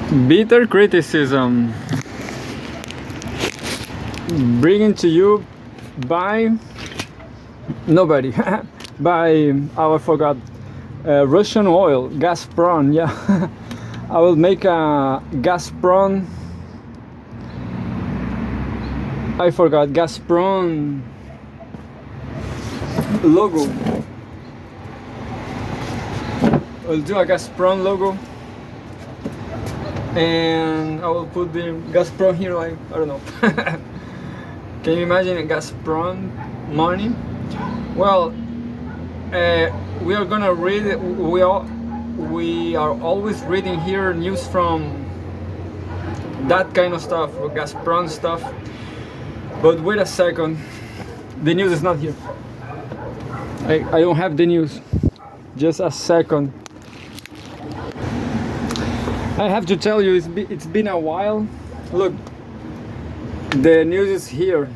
Bitter criticism, bringing to you by nobody, by I forgot, Russian oil, Gazprom. Yeah, I will make a Gazprom. I forgot Gazprom logo. I'll do a Gazprom logo. And I will put the Gazprom here, like, I don't know. Can you imagine a Gazprom money? Well, we are gonna read, we are always reading here news from that kind of stuff, Gazprom stuff. But wait a second, the news is not here. I don't have the news. Just a second. I have to tell you, it's been a while. Look, the news is here.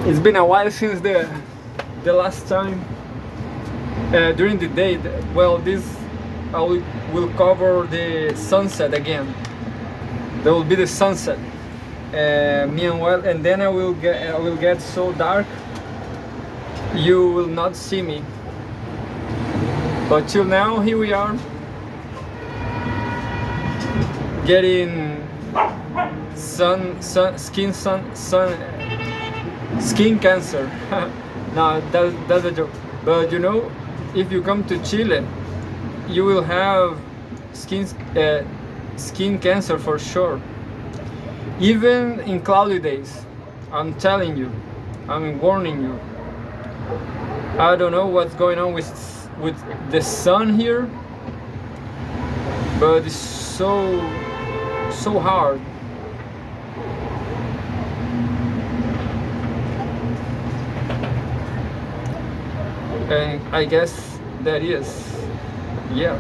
It's been a while since the last time during the day. Well, this I will cover the sunset again. There will be the sunset. Meanwhile, and then I will get so dark you will not see me. But till now, here we are. Getting skin cancer. No, that's a joke. But you know, if you come to Chile, you will have skin cancer for sure. Even in cloudy days. I'm telling you. I'm warning you. I don't know what's going on with the sun here, but it's so hard. And I guess that is, yeah.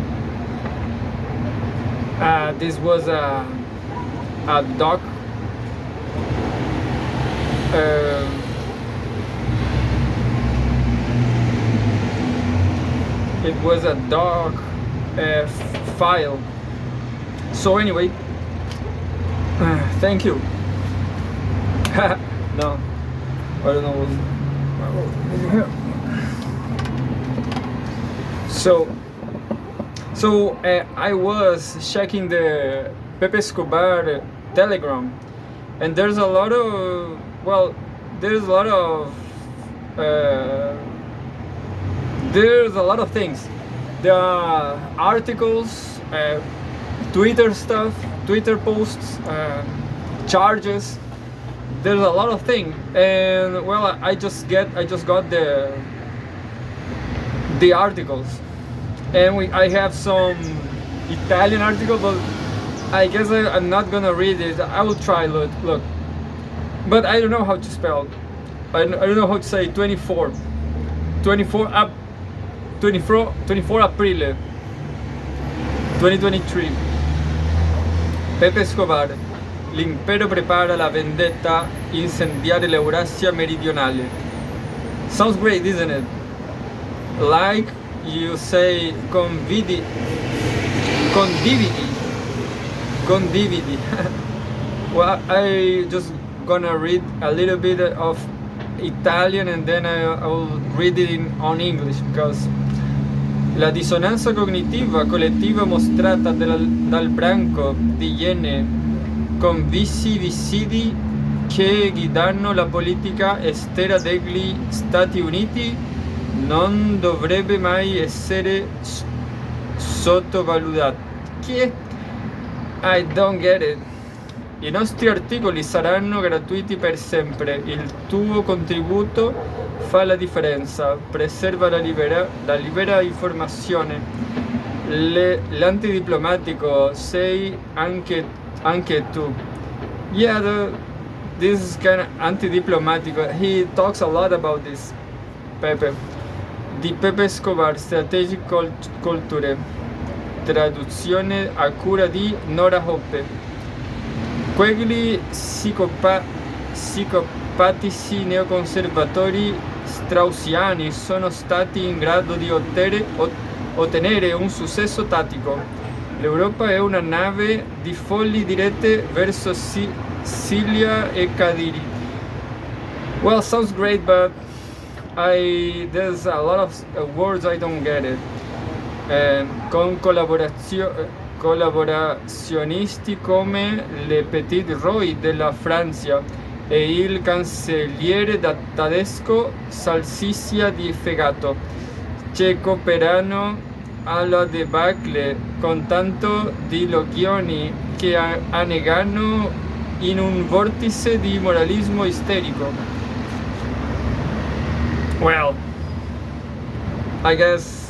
This was a dog. It was a dog file. So anyway, thank you. No, I don't know. So I was checking the Pepe Escobar Telegram, and there's a lot of there's a lot of things. There are articles, Twitter stuff, Twitter posts, charges. There's a lot of things, and well, I just got the articles, and I have some Italian article, but I guess I'm not gonna read it. I will try. Look, but I don't know how to spell. I don't know how to say 24 aprile 2023. Pepe Escobar. L'impero prepara la vendetta incendiare l'Eurasia meridionale. Sounds great, isn't it? Like you say, condividi. Well, I just gonna read a little bit of Italian and then I will read it on English, because la dissonanza cognitiva collettiva mostrata dal branco di iene convisidi che guidano la politica estera degli Stati Uniti non dovrebbe mai essere sottovalutata. Che? I don't get it. I nostri articoli saranno gratuiti per sempre. Il tuo contributo fa la differenza. Preserva la libera informazione. L'antidiplomatico sei anche tu. Yeah, this is kind of anti-diplomatico. He talks a lot about this, Pepe. Di Pepe Escobar, Strategic Culture. Traduzione a cura di Nora Hoppe. Quegli psicopatici neoconservatori straussiani sono stati in grado di ottenere un successo tattico L'Europa è una nave di folli dirette verso Sicilia e Cadiri. Well, sounds great, but there's a lot of words I don't get it. Con collaborazionisti come le Petit Roy della Francia e il cancelliere tedesco salsiccia di fegato, che cooperano alla debacle con tanto di logioni che annegano in un vortice di moralismo isterico. Well, I guess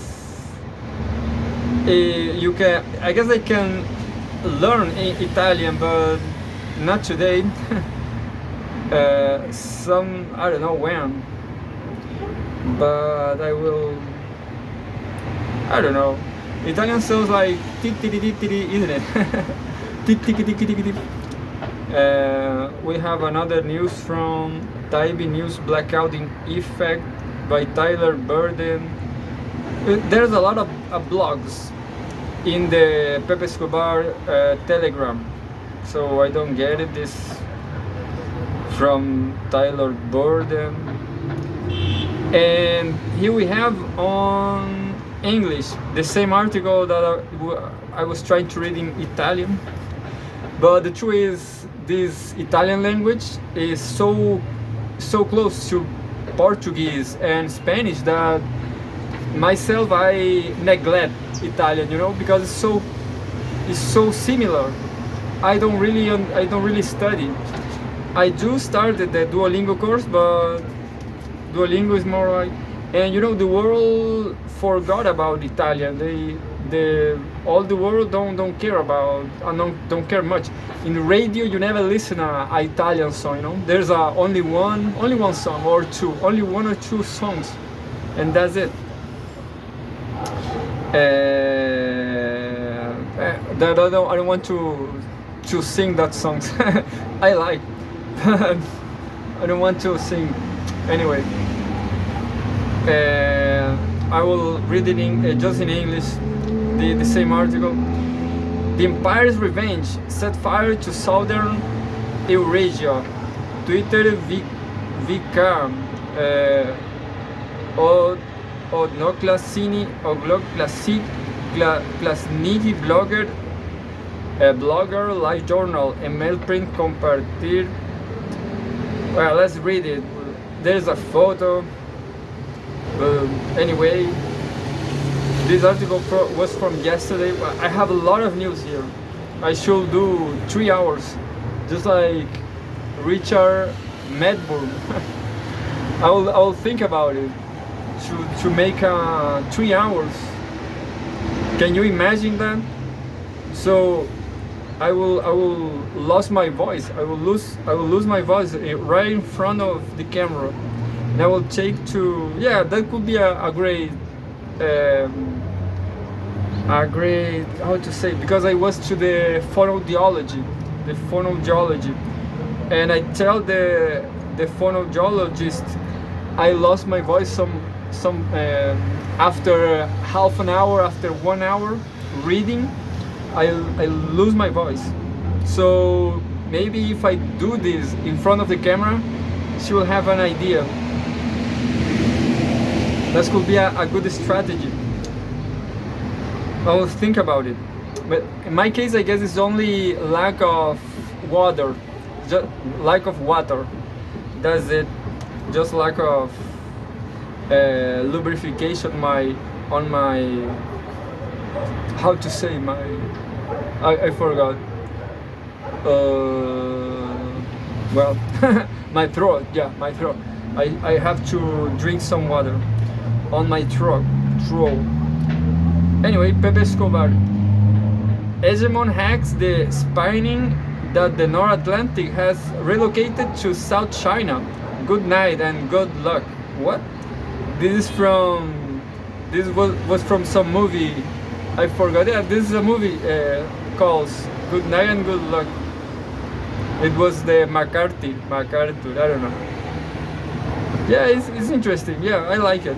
I guess I can learn Italian, but not today. I don't know when, but I will. I don't know. Italian sounds like isn't it? We have another news from Taibi News Blackout in Effect by Tyler Burden. There's a lot of blogs in the Pepe Escobar Telegram, so I don't get it. This from Tyler Burden. And here we have on English the same article that I was trying to read in Italian, but the truth is this Italian language is so close to Portuguese and Spanish that myself I neglect Italian, because it's so similar. I don't really study. I do start the Duolingo course, but Duolingo is more like, and the world forgot about Italian. All the world don't care about, don't care much. In radio, you never listen a Italian song. There's only one song or two, only one or two songs, and that's it. I don't want to sing that songs. I like, but I don't want to sing. Anyway, I will read it just in English. The same article. The Empire's revenge set fire to southern Eurasia. Twitter VK Odnoklasini Klasniki blogger live journal email print compartir. Well, let's read it. There's a photo. Anyway, this article was from yesterday. I have a lot of news here. I should do 3 hours, just like Richard Medburn. I will think about it to make 3 hours. Can you imagine that? So I will lose my voice. I will lose my voice right in front of the camera, and I will take to that could be a great how to say, because I was to the phonoaudiology, and I tell the phonoaudiologist I lost my voice some after half an hour, after 1 hour reading, I lose my voice. So maybe if I do this in front of the camera, she will have an idea. That could be a good strategy. I will think about it. But in my case, I guess it's only lack of water. Just lack of water. That's it. Just lack of lubrication on my how to say my I forgot. Well, my throat. Yeah, my throat. I have to drink some water on my throat. Anyway, Pepe Escobar. Hegemon hacks the spinning that the North Atlantic has relocated to South China. Good night and good luck. What? This was from some movie. I forgot. Yeah, this is a movie called Good Night and Good Luck. It was the MacArthur. I don't know. Yeah, it's interesting. Yeah, I like it.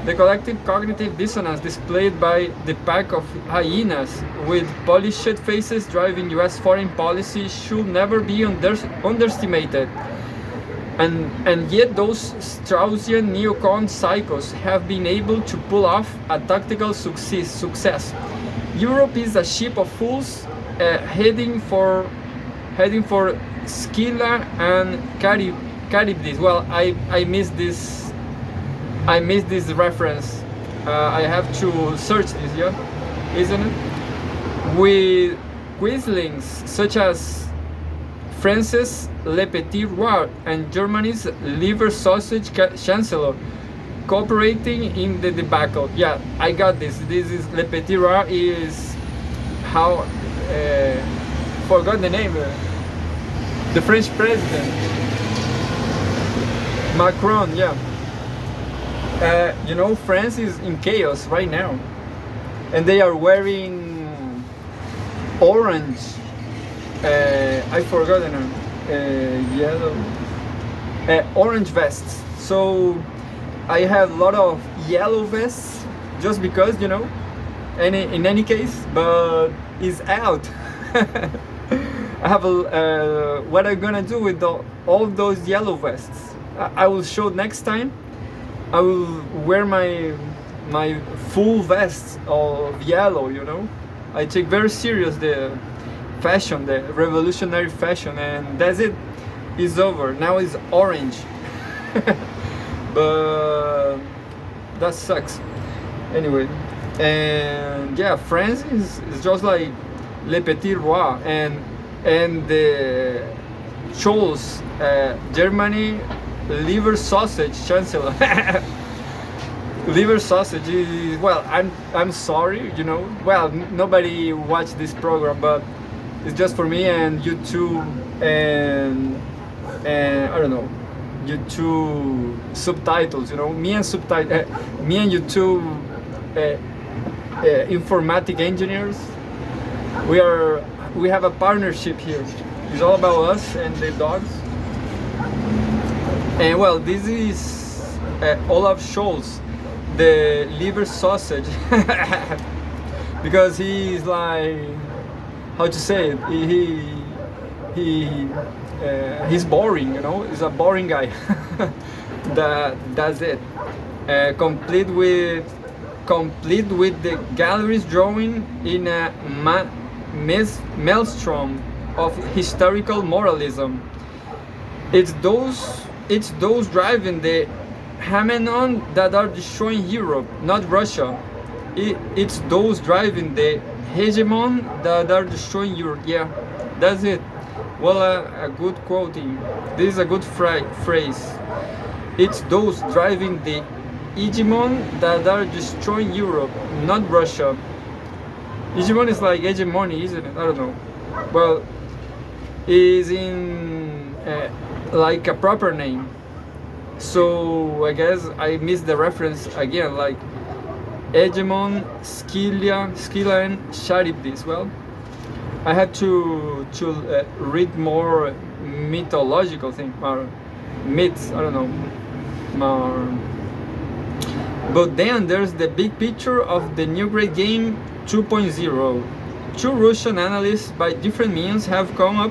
The collective cognitive dissonance displayed by the pack of hyenas with polished faces driving US foreign policy should never be underestimated. And yet those Straussian neocon psychos have been able to pull off a tactical success. Europe is a ship of fools heading for Scylla and Charybdis. Well, I missed this reference. I have to search this, yeah, isn't it? With quislings such as France's Le Petit Roi and Germany's liver sausage chancellor cooperating in the debacle. Yeah, I got this. This is Le Petit Roi is how forgot the name. The French president Macron. Yeah. You know, France is in chaos right now, and they are wearing orange. I forgot the name. Yellow, orange vests. So I have a lot of yellow vests, just because, you know. In any case, but it's out. I have what I'm gonna do with all those yellow vests. I will show next time. I will wear my full vest of yellow, you know. I take very serious the fashion, the revolutionary fashion, and that's it. It's over. Now it's orange. But that sucks. Anyway, and yeah, France is just like Le Petit Roi, and the Scholz, Germany, liver sausage chancellor. Liver sausage is, well, I'm sorry, you know. Well, nobody watched this program, but it's just for me and YouTube and I don't know, YouTube subtitles, you know. Me and YouTube informatic engineers. We have a partnership here. It's all about us and the dogs. And well, this is Olaf Scholz, the liver sausage, because he's like, how to say it? He's boring, you know. He's a boring guy. That's it. Complete with the galleries drawing in a maelstrom of historical moralism. It's those driving the Hamenon that are destroying Europe, not Russia. It's those driving the hegemon that are destroying Europe. Yeah, that's it. Well, a good quoting. This is a good phrase. It's those driving the hegemon that are destroying Europe, not Russia. Hegemon is like hegemony, isn't it? I don't know. Well, is in like a proper name. So I guess I missed the reference again, like hegemon, Scylla and Charybdis. Well, I had to read more mythological things, or myths, I don't know. But then there's the big picture of the new great game 2.0. Two Russian analysts by different means have come up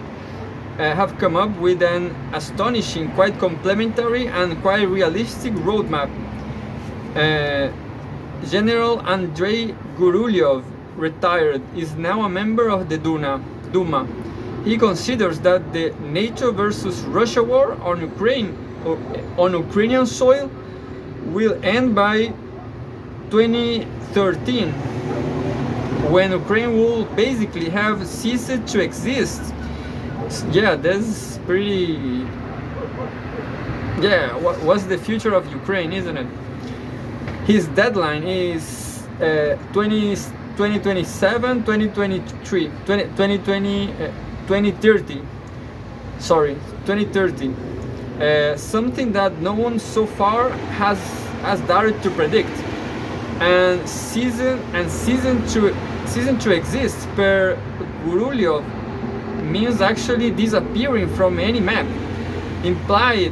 with an astonishing, quite complementary and quite realistic roadmap. General Andrei Gurulyov, retired, is now a member of the Duma. He considers that the NATO versus Russia war on Ukrainian soil will end by 2013, when Ukraine will basically have ceased to exist. Yeah, that's pretty. Yeah, what's the future of Ukraine, isn't it? His deadline is 2027, 2023, 2030. Sorry, 2030. Something that no one so far has dared to predict. And season to exist per Gurulyov means actually disappearing from any map. Implied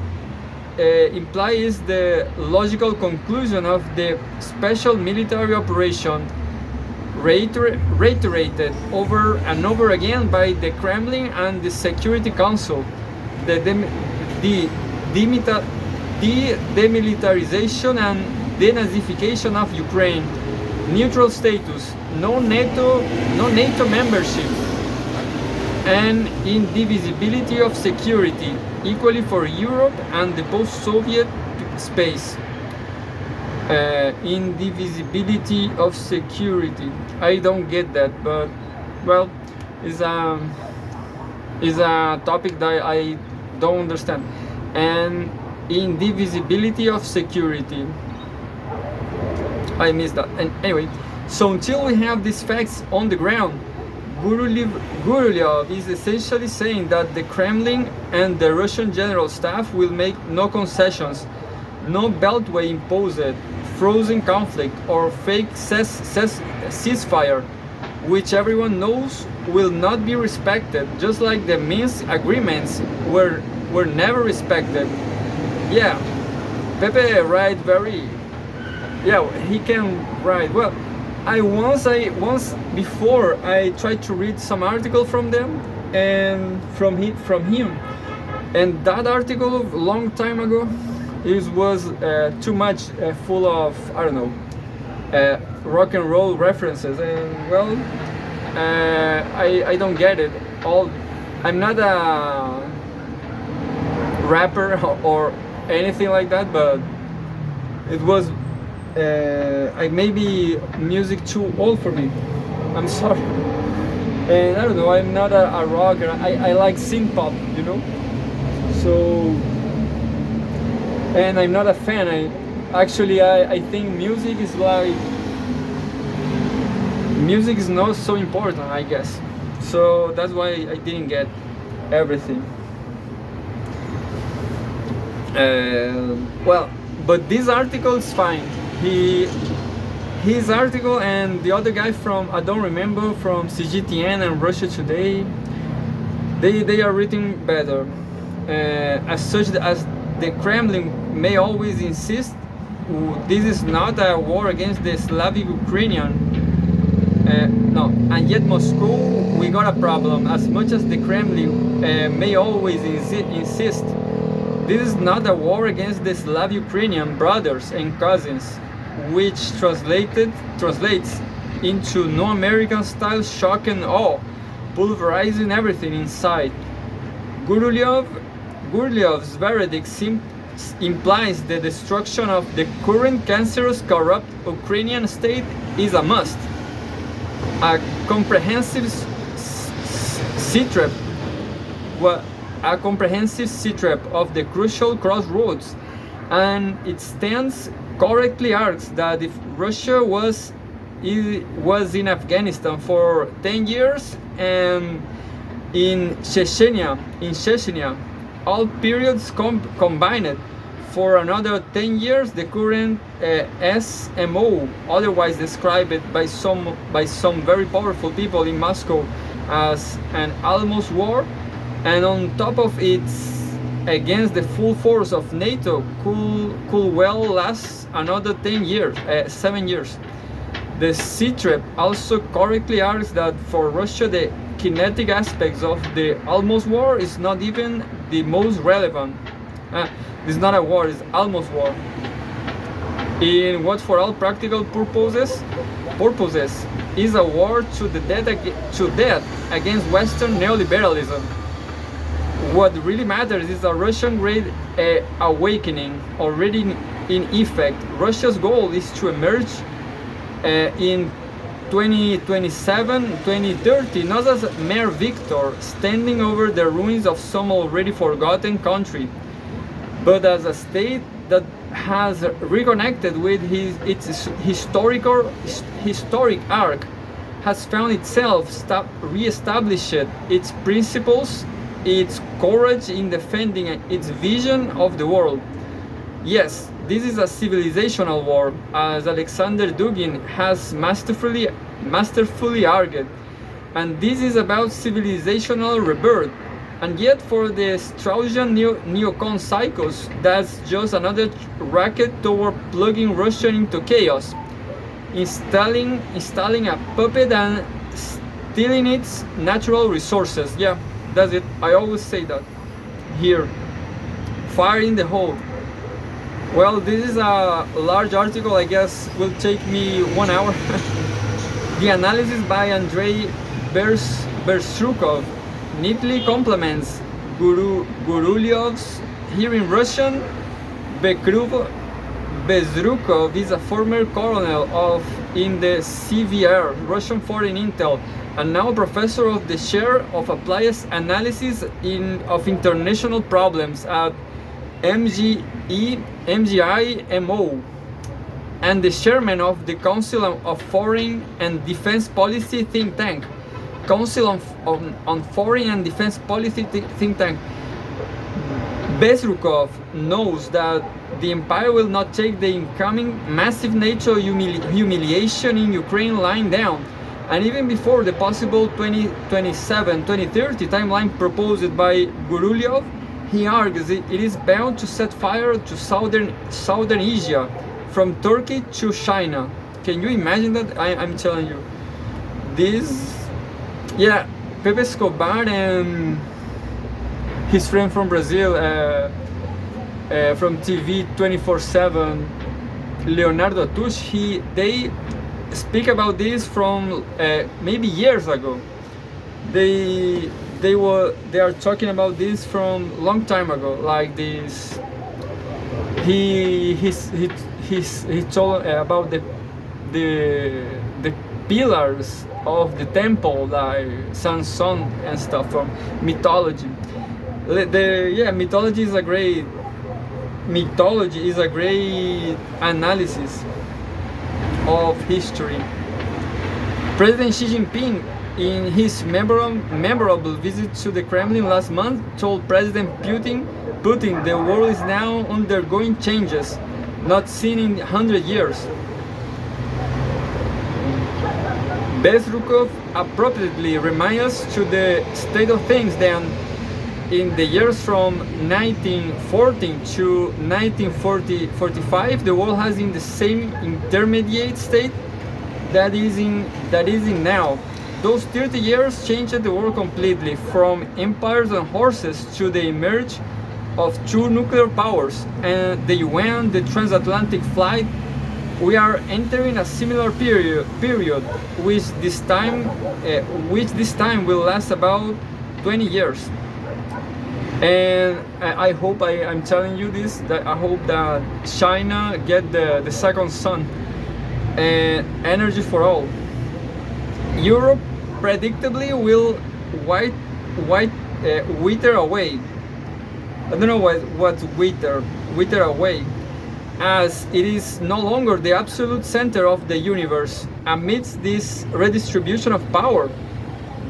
implies the logical conclusion of the special military operation reiterated over and over again by the Kremlin and the Security Council. The demilitarization and denazification of Ukraine, neutral status, no NATO membership, and indivisibility of security, equally for Europe and the post-Soviet space. Indivisibility of security. I don't get that, but well, is a topic that I don't understand. And indivisibility of security, I missed that. And anyway, so until we have these facts on the ground, Gurulev is essentially saying that the Kremlin and the Russian general staff will make no concessions, no beltway imposed, frozen conflict, or fake ceasefire, which everyone knows will not be respected, just like the Minsk agreements were never respected. Yeah, Pepe write very. Yeah, he can write well. Once before I tried to read some article from them and from him, and that article a long time ago, it was too much full of, I don't know, rock and roll references, and well, I don't get it all. I'm not a rapper or anything like that, but it was maybe music too old for me. I'm sorry. And I don't know, I'm not a rocker. I like synth pop, you know. So, and I'm not a fan. I think music is not so important, I guess. So that's why I didn't get everything. Well, but this article is fine. His article and the other guy from, I don't remember, from CGTN and Russia Today, they are written better. As such as the Kremlin may always insist, this is not a war against the Slavic Ukrainian. No, and yet Moscow, we got a problem. As much as the Kremlin may always insist, this is not a war against the Slav Ukrainian brothers and cousins, which translates into no American style shock and awe, pulverizing everything in sight. Gurulev's verdict implies the destruction of the current cancerous, corrupt Ukrainian state is a must. A comprehensive C-trap of the crucial crossroads, and it stands correctly argues that if Russia was in Afghanistan for 10 years and in Chechnya, all periods combined for another 10 years, the current SMO, otherwise described by some very powerful people in Moscow as an almost war, and on top of it, against the full force of NATO, could well last another 7 years. The C-trap also correctly argues that for Russia the kinetic aspects of the almost war is not even the most relevant. It's not a war, it's almost war. In what for all practical purposes is a war to death against Western neoliberalism. What really matters is a Russian Great Awakening already in effect. Russia's goal is to emerge in 2027-2030 not as a mere victor standing over the ruins of some already forgotten country, but as a state that has reconnected with its historic arc, has found itself re-established its principles, its courage in defending its vision of the world. Yes, this is a civilizational war, as Alexander Dugin has masterfully argued, and this is about civilizational rebirth. And yet for the Straussian neocon psychos, that's just another racket toward plugging Russia into chaos, installing a puppet and stealing its natural resources. Yeah, that's it. I always say that here. Fire in the hole. Well, this is a large article. I guess will take me 1 hour. The analysis by Andrei Berstrukov neatly complements Gurulyov's. Here in Russian, Bezrukov is a former colonel in the CVR, Russian Foreign Intel, and now professor of the chair of applied analysis of international problems at MGIMO, and the chairman of the Council of Foreign and Defense Policy think tank. Council on Foreign and Defense Policy think tank. Bezrukov knows that the empire will not take the incoming massive NATO humiliation in Ukraine lying down, and even before the possible 2027-2030 timeline proposed by Gurulyov, he argues it is bound to set fire to southern Asia, from Turkey to China. Can you imagine that? I'm telling you. This, yeah, Pepe Escobar and his friend from Brazil, from TV 24/7, Leonardo Tucci, they speak about this from maybe years ago. They are talking about this from long time ago, like this. He told about the pillars of the temple, like Samson and stuff from mythology. Mythology is a great analysis of history. President Xi Jinping, in his memorable visit to the Kremlin last month, told President Putin, the world is now undergoing changes not seen in 100 years. Bezrukov appropriately reminds us to the state of things then. In the years from 1914 to 1945, the world has in the same intermediate state that is in now. Those 30 years changed the world completely, from empires and horses to the emergence of two nuclear powers and the UN, the transatlantic flight. We are entering a similar period, which this time will last about 20 years. And I hope I'm telling you this, that I hope that China get the second sun and energy for all. Europe predictably will wither away. I don't know what's wither away, as it is no longer the absolute center of the universe. Amidst this redistribution of power,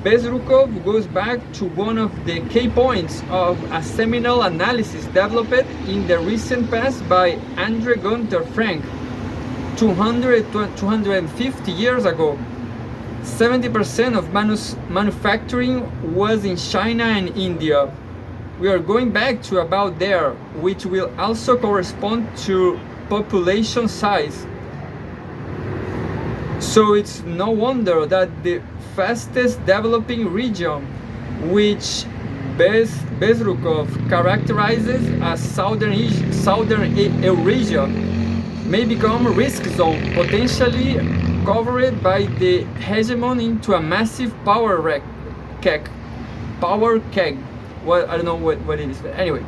Bezrukov goes back to one of the key points of a seminal analysis developed in the recent past by Andre Gunther Frank. 250 years ago, 70% of manufacturing was in China and India. We are going back to about there, which will also correspond to population size. So it's no wonder that the fastest developing region, which Bezrukov characterizes as Southern Eurasia, may become a risk zone, potentially covered by the hegemon into a massive power keg. Well, I don't know what it is, but anyway.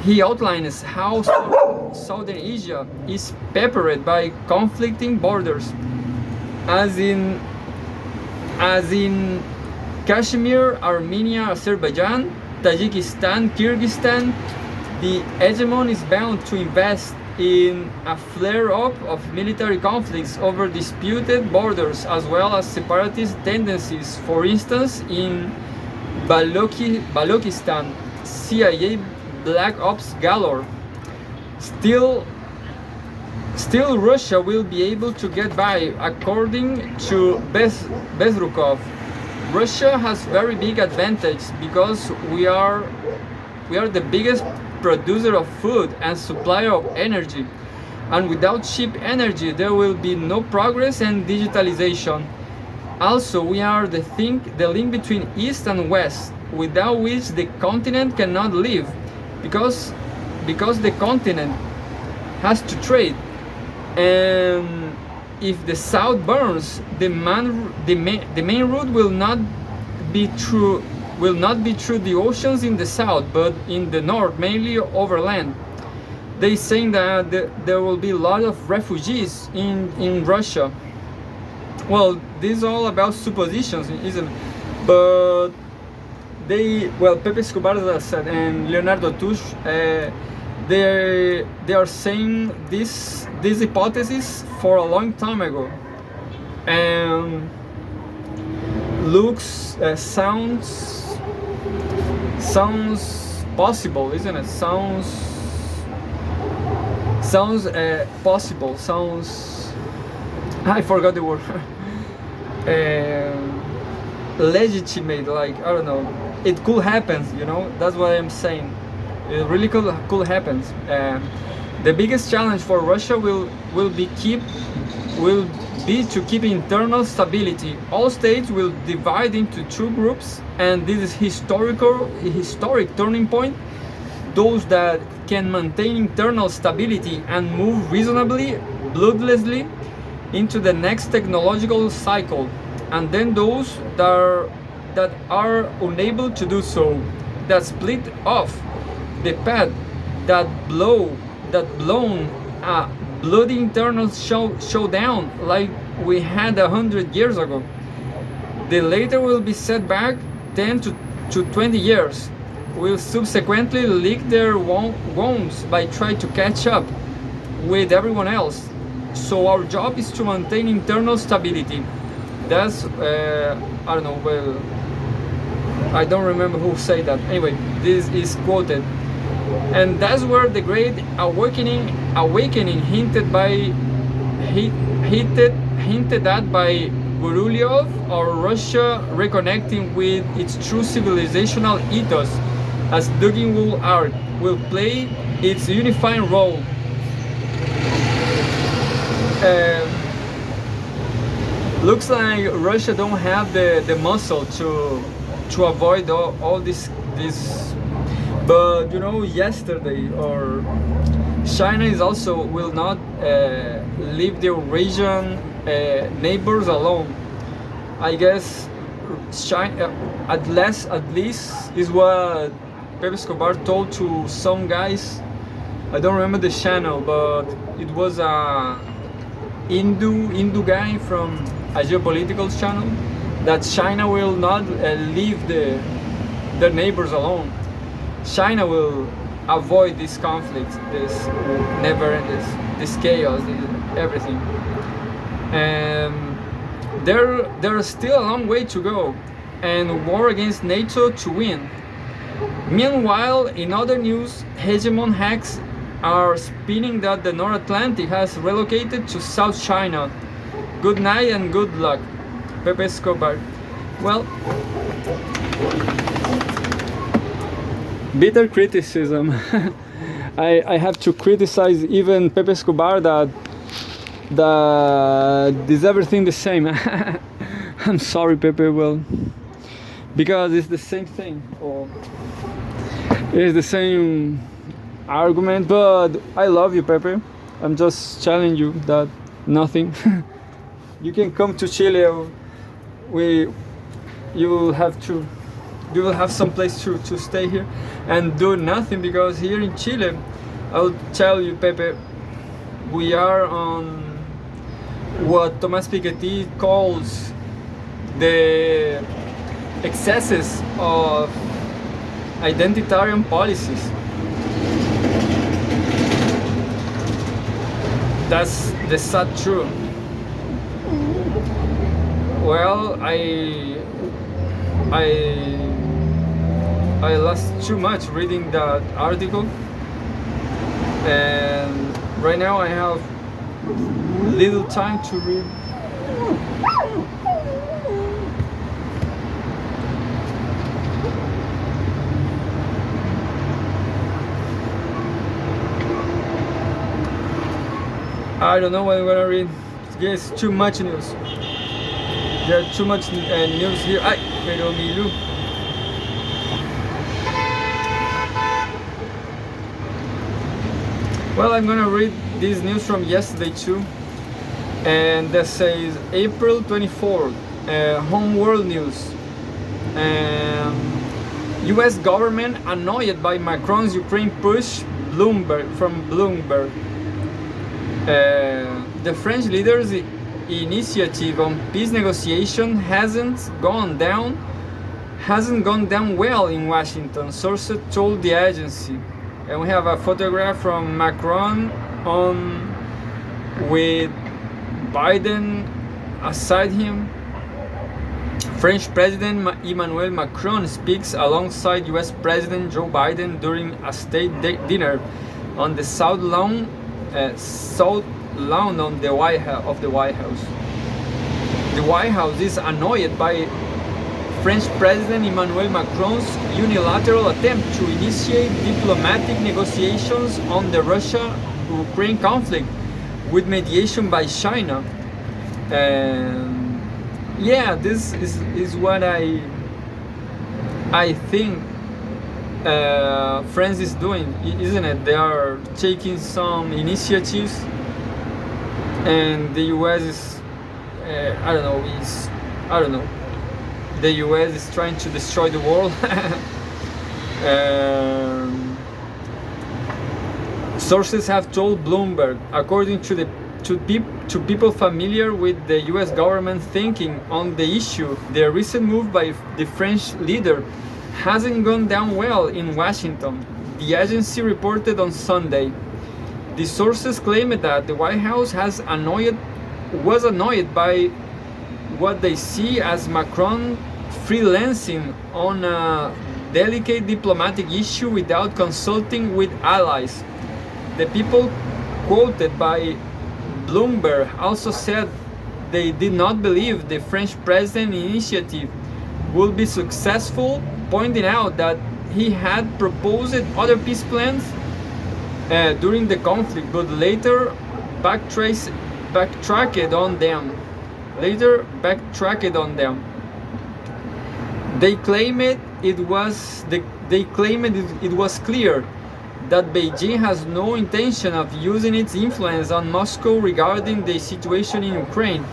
He outlines how Southern Asia is peppered by conflicting borders, as in Kashmir, Armenia, Azerbaijan, Tajikistan, Kyrgyzstan. The hegemon is bound to invest in a flare-up of military conflicts over disputed borders, as well as separatist tendencies. For instance, in Balochistan, CIA black ops galore. Still Russia will be able to get by, according to Bezrukov, Russia has very big advantage because we are the biggest producer of food and supplier of energy. And without cheap energy, there will be no progress and digitalization. Also, we are the link between East and West, without which the continent cannot live, because the continent has to trade. And if the South burns, the main route will not be through the oceans in the South, but in the North, mainly overland. They saying that there will be a lot of refugees in Russia. Well, this is all about suppositions, isn't it? But Pepe Escobar, as I said, and Leonardo Tush, they are saying this hypothesis for a long time ago, and looks sounds possible, isn't it? Sounds possible. Sounds, I forgot the word. Legitimate, like, I don't know. It could happen, you know. That's what I'm saying. It really could happen. The biggest challenge for Russia will be to keep internal stability. All states will divide into two groups, and this is historic turning point. Those that can maintain internal stability and move reasonably, bloodlessly, into the next technological cycle, and then those that are unable to do so, that split off the path, that blown a bloody internal showdown like we had 100 years ago. The later will be set back 10 to 20 years, will subsequently lick their wounds by trying to catch up with everyone else. So our job is to maintain internal stability. That's I don't know, well, I don't remember who said that. Anyway, this is quoted, and that's where the great awakening hinted at by Gurulyov, or Russia reconnecting with its true civilizational ethos, as Dugin will play its unifying role. Looks like Russia don't have the muscle to avoid all this, but you know, yesterday, or China is also will not leave the Eurasian neighbors alone. I guess China, at least is what Pepe Escobar told to some guys. I don't remember the channel, but it was a Hindu guy from a geopolitical channel, that China will not leave their neighbors alone. China will avoid this conflict, this this chaos, everything. And there's still a long way to go, and war against NATO to win. Meanwhile, in other news, hegemon hacks are spinning that the North Atlantic has relocated to South China. Good night and good luck, Pepe Escobar. Well, bitter criticism. I have to criticize even Pepe Escobar that is everything the same. I'm sorry, Pepe. Well, because it's the same thing, or it's the same argument. But I love you, Pepe. I'm just telling you that nothing. You can come to Chile. You will have some place to stay here and do nothing, because here in Chile, I'll tell you, Pepe, we are on what Thomas Piketty calls the excesses of identitarian policies. That's the sad truth. Well, I lost too much reading that article, and right now I have little time to read. I don't know what I'm gonna read. There's too much news. There's too much news here. Ay, pero Milu. Well, I'm gonna read this news from yesterday too, and that says April 24th, Home World News. U.S. government annoyed by Macron's Ukraine push. Bloomberg. The French leader's initiative on peace negotiation hasn't gone down well in Washington, sources told the agency. And we have a photograph from Macron with Biden aside him. French President Emmanuel Macron speaks alongside U.S. President Joe Biden during a state dinner on the South Lawn on the White House. The White House is annoyed by French President Emmanuel Macron's unilateral attempt to initiate diplomatic negotiations on the Russia-Ukraine conflict with mediation by China. Yeah, this is what I think France is doing, isn't it? They are taking some initiatives, and the US is, I don't know. The US is trying to destroy the world. Sources have told Bloomberg, according to people familiar with the US government thinking on the issue, the recent move by the French leader hasn't gone down well in Washington, the agency reported on Sunday. The sources claimed that the White House was annoyed by what they see as Macron freelancing on a delicate diplomatic issue without consulting with allies. The people quoted by Bloomberg also said they did not believe the French president's initiative would be successful, pointing out that he had proposed other peace plans during the conflict, but later backtracked on them. They claimed it was clear that Beijing has no intention of using its influence on Moscow regarding the situation in Ukraine,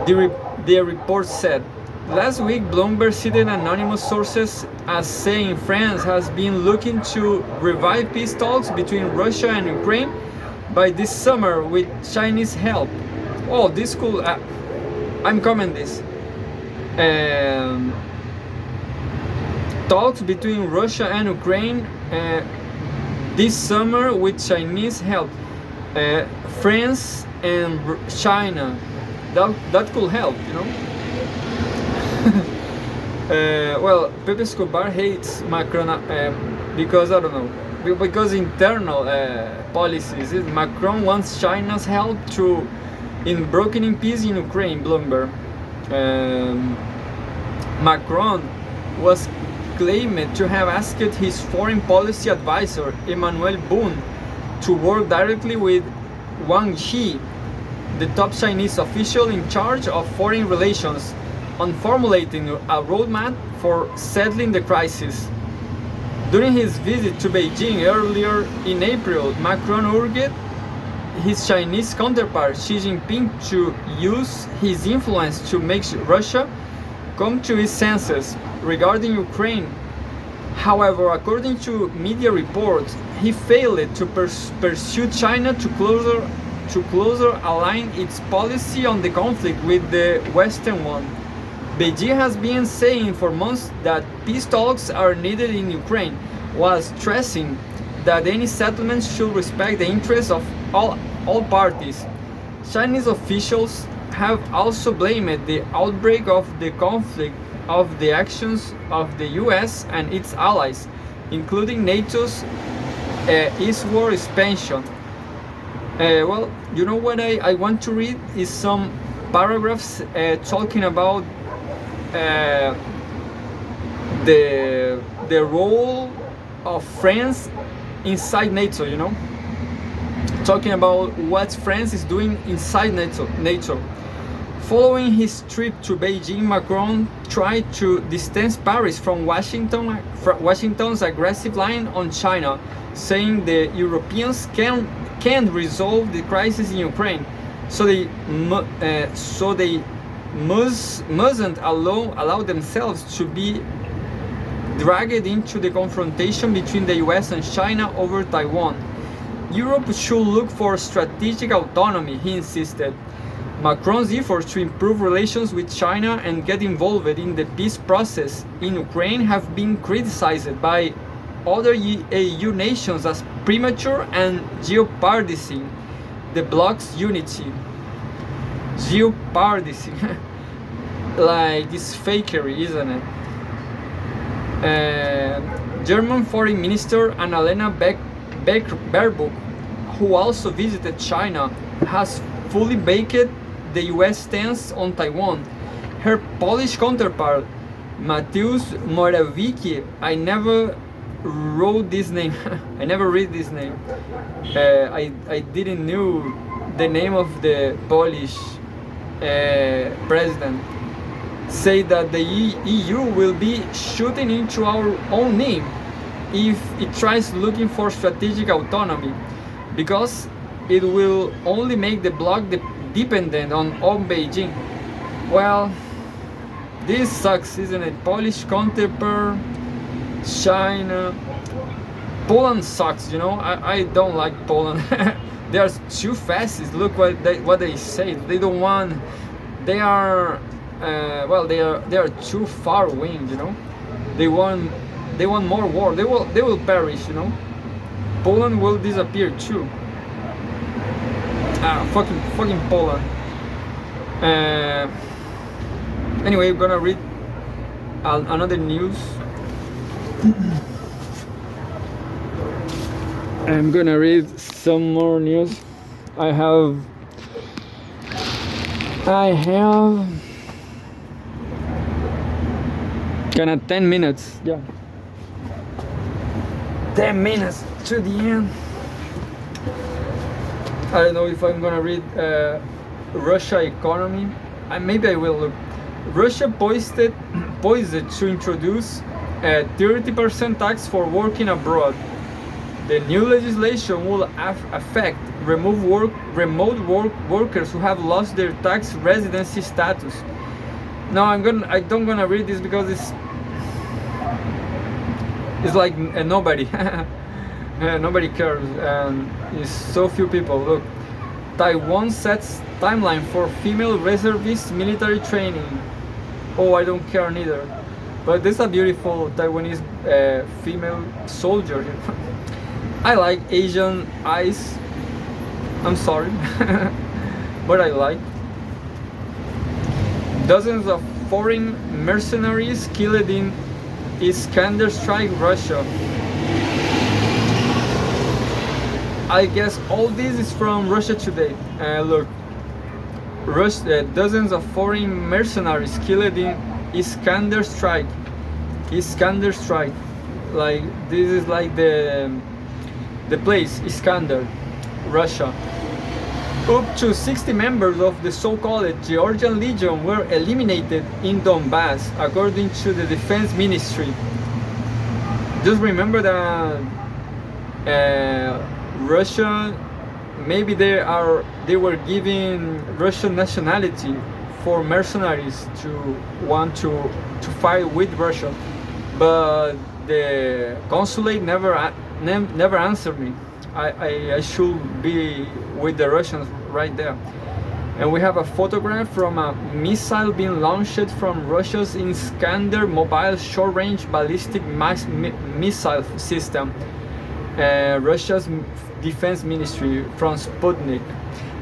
the report said. Last week, Bloomberg cited anonymous sources as saying France has been looking to revive peace talks between Russia and Ukraine by this summer with Chinese help. Oh, this could... I'm commenting this. Talks between Russia and Ukraine this summer with Chinese help. France and China. That could help, you know. Well, Pepe Escobar hates Macron because, I don't know, because internal policies. Macron wants China's help in brokering peace in Ukraine, Bloomberg. Macron was claimed to have asked his foreign policy advisor, Emmanuel Boone, to work directly with Wang Yi, the top Chinese official in charge of foreign relations, on formulating a roadmap for settling the crisis. During his visit to Beijing earlier in April, Macron urged his Chinese counterpart Xi Jinping to use his influence to make Russia come to its senses regarding Ukraine. However, according to media reports, he failed to pursue China to closer align its policy on the conflict with the Western one. Beijing has been saying for months that peace talks are needed in Ukraine, while stressing that any settlement should respect the interests of all parties. Chinese officials have also blamed the outbreak of the conflict of the actions of the US and its allies, including NATO's eastward expansion. Well, you know what I want to read is some paragraphs talking about the role of France inside NATO, you know. talking about what France is doing inside NATO. Following his trip to Beijing, Macron tried to distance Paris from Washington's aggressive line on China, saying the Europeans can't resolve the crisis in Ukraine, so they mustn't allow themselves to be dragged into the confrontation between the US and China over Taiwan. Europe should look for strategic autonomy, he insisted. Macron's efforts to improve relations with China and get involved in the peace process in Ukraine have been criticized by other EU nations as premature and jeopardizing the bloc's unity. Jeopardizing. Like this fakery, isn't it? German Foreign Minister Annalena Baerbock, who also visited China, has fully baked the US stance on Taiwan. Her Polish counterpart, Mateusz Morawiecki, I never read this name. I didn't know the name of the Polish president. Say that the EU will be shooting into our own name if it tries looking for strategic autonomy, because it will only make the bloc dependent on Beijing. Well, this sucks, isn't it? Polish counterpart, China. Poland sucks, you know. I don't like Poland. They are too fascist. Look what they say. They don't want. They are. They are too far wing, you know. They want more war. They will perish, you know. Poland will disappear too. Fucking Poland. Anyway, I'm gonna read another news. I'm gonna read some more news. I have kinda 10 minutes. Yeah. 10 minutes to the end. I don't know if I'm gonna read Russia economy. Maybe I will look. Russia poised to introduce a 30% tax for working abroad. The new legislation will affect remote workers who have lost their tax residency status. No, I don't gonna read this because it's like nobody. Nobody cares, and it's so few people. Look, Taiwan sets timeline for female reservist military training. Oh, I don't care neither. But this is a beautiful Taiwanese female soldier. I like Asian eyes. I'm sorry, but I like. Dozens of foreign mercenaries killed in Iskander strike Russia. I guess all this is from Russia Today. Look, dozens of foreign mercenaries killed in Iskander strike. Iskander strike. Like, this is like the place, Iskander, Russia. Up to 60 members of the so-called Georgian Legion were eliminated in Donbass, according to the Defense Ministry. Just remember that Russia, maybe they were giving Russian nationality for mercenaries to want to fight with Russia, but the consulate never answered me. I should be with the Russians right there. And we have a photograph from a missile being launched from Russia's Iskander mobile short-range ballistic missile system. Russia's Defense Ministry from Sputnik.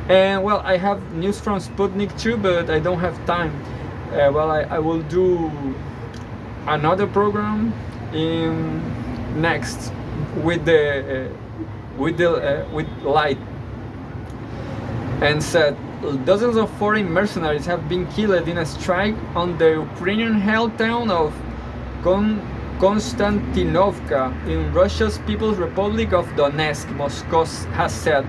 And well, I have news from Sputnik too, but I don't have time. I will do another program in next with light. And said dozens of foreign mercenaries have been killed in a strike on the Ukrainian-held town of Konstantinovka in Russia's People's Republic of Donetsk, Moscow has said.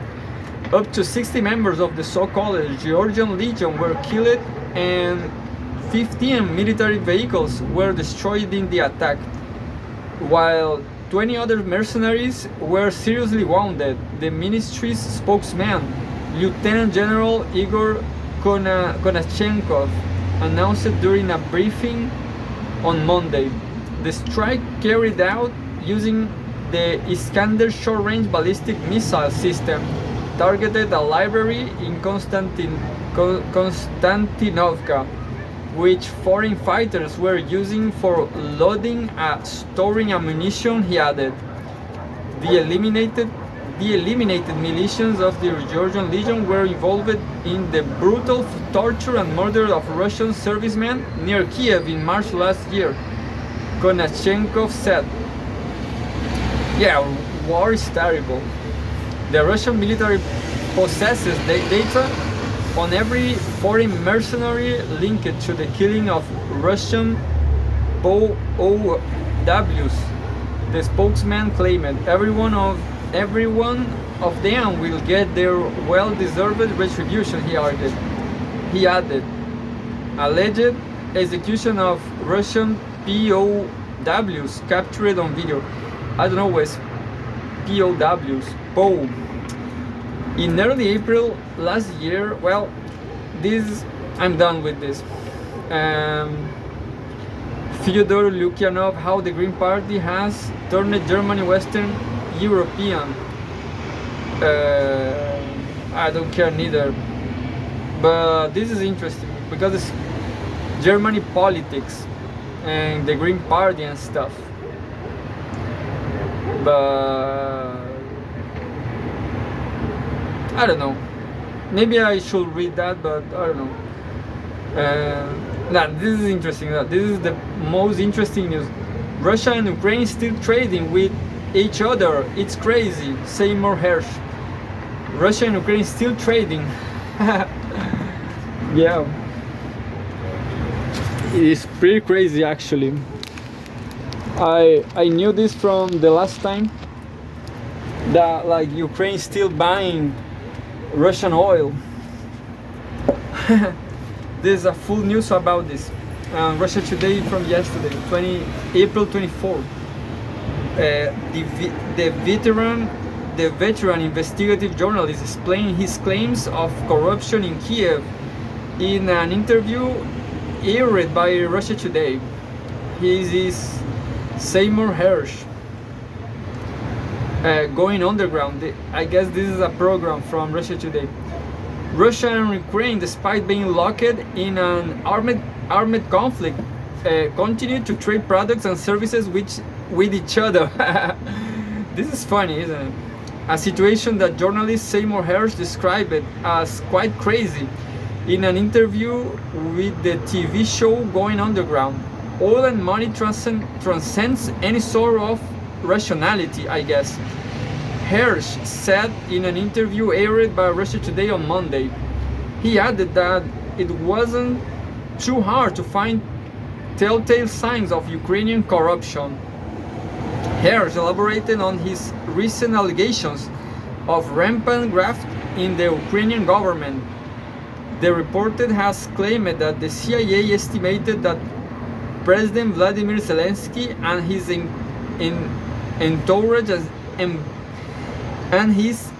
Up to 60 members of the so-called Georgian Legion were killed and 15 military vehicles were destroyed in the attack, while 20 other mercenaries were seriously wounded. The ministry's spokesman, Lieutenant General Igor Konachenkov, announced during a briefing on Monday. The strike, carried out using the Iskander short-range ballistic missile system, targeted a library in Konstantinovka, which foreign fighters were using for loading and storing ammunition, he added. The eliminated militias of the Georgian Legion were involved in the brutal torture and murder of Russian servicemen near Kiev in March last year, Konachenkov said. Yeah, war is terrible. The Russian military possesses data on every foreign mercenary linked to the killing of Russian POWs. The spokesman claimed every one of them will get their well-deserved retribution, he argued. He added, alleged execution of Russian POWs captured on video. I don't know what's POWs. POW. In early April last year, well, I'm done with this. Fyodor Lukyanov, how the Green Party has turned Germany Western European. I don't care neither. But this is interesting because it's Germany politics and the Green Party and stuff. But I don't know. Maybe I should read that, but I don't know. This is interesting. This is the most interesting news. Russia and Ukraine still trading with each other. It's crazy. Seymour Hersh. Russia and Ukraine still trading. Yeah. It's pretty crazy actually. I knew this from the last time that like Ukraine still buying Russian oil. There's a full news about this. Russia Today from yesterday, April 24. The veteran investigative journalist explained his claims of corruption in Kiev in an interview aired by Russia Today. He is Seymour Hersh. Going underground. I guess this is a program from Russia Today. Russia and Ukraine, despite being locked in an armed conflict, continue to trade products and services with each other. This is funny, isn't it? A situation that journalist Seymour Hersh described as quite crazy in an interview with the TV show Going Underground. Oil and money transcends any sort of rationality, I guess, Hersh said in an interview aired by Russia Today on Monday. He added that it wasn't too hard to find telltale signs of Ukrainian corruption. Hersh elaborated on his recent allegations of rampant graft in the Ukrainian government. The reporter has claimed that the CIA estimated that President Vladimir Zelensky and his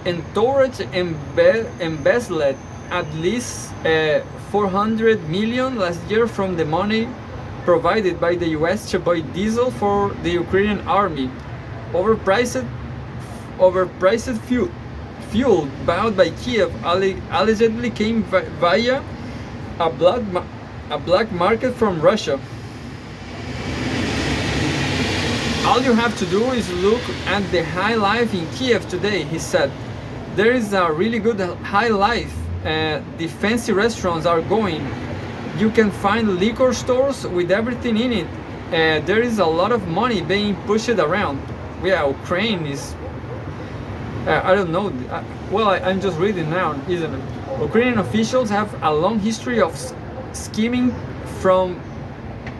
entourage embezzled at least 400 million last year from the money provided by the US to buy diesel for the Ukrainian army. Overpriced fuel bought by Kiev allegedly came via a black market from Russia. All you have to do is look at the high life in Kiev today, he said. There is a really good high life. The fancy restaurants are going. You can find liquor stores with everything in it. There is a lot of money being pushed around. Yeah, Ukraine is... I don't know. I'm just reading now, isn't it? Ukrainian officials have a long history of scheming from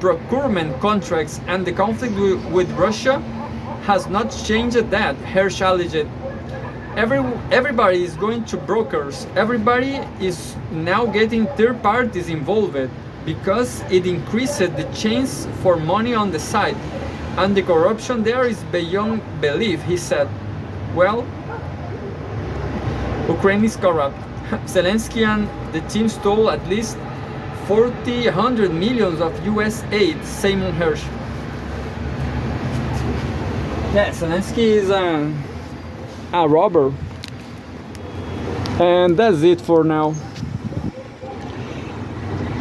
procurement contracts, and the conflict with Russia has not changed that, Hersh alleged. everybody is going to brokers. Everybody is now getting third parties involved because it increases the chance for money on the side, and the corruption there is beyond belief, he said. Well, Ukraine is corrupt. Zelensky and the team stole at least 100 millions of US aid, Simon Hirsch. Yeah, Zelensky is a robber. And that's it for now.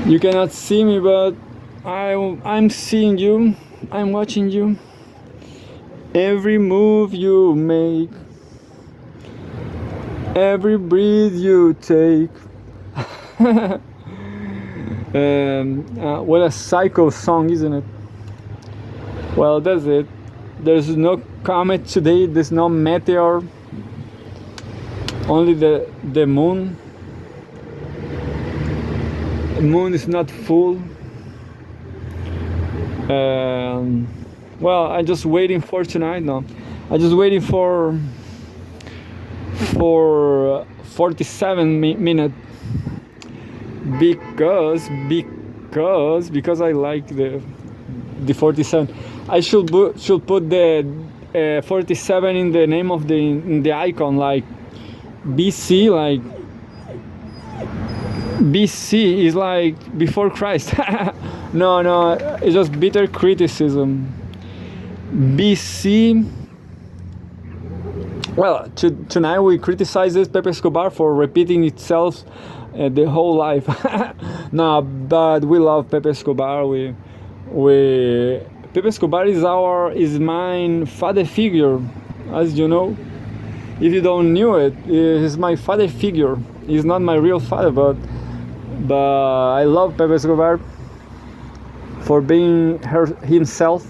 You cannot see me, but I'm seeing you. I'm watching you. Every move you make, every breath you take. What a psycho song, isn't it? Well, that's it. There's no comet today. There's no meteor. Only the moon. The moon is not full. Well, I'm just waiting for tonight. No, I'm just waiting for 47 minutes because I like the 47. I should put the 47 in the name of the icon, like BC, like BC is like before Christ. No, it's just bitter criticism. BC. Well, tonight we criticized Pepe Escobar for repeating itself the whole life. No, but we love Pepe Escobar. Pepe Escobar is my father figure, as you know. If you don't knew it, he's my father figure. He's not my real father, but I love Pepe Escobar for being himself.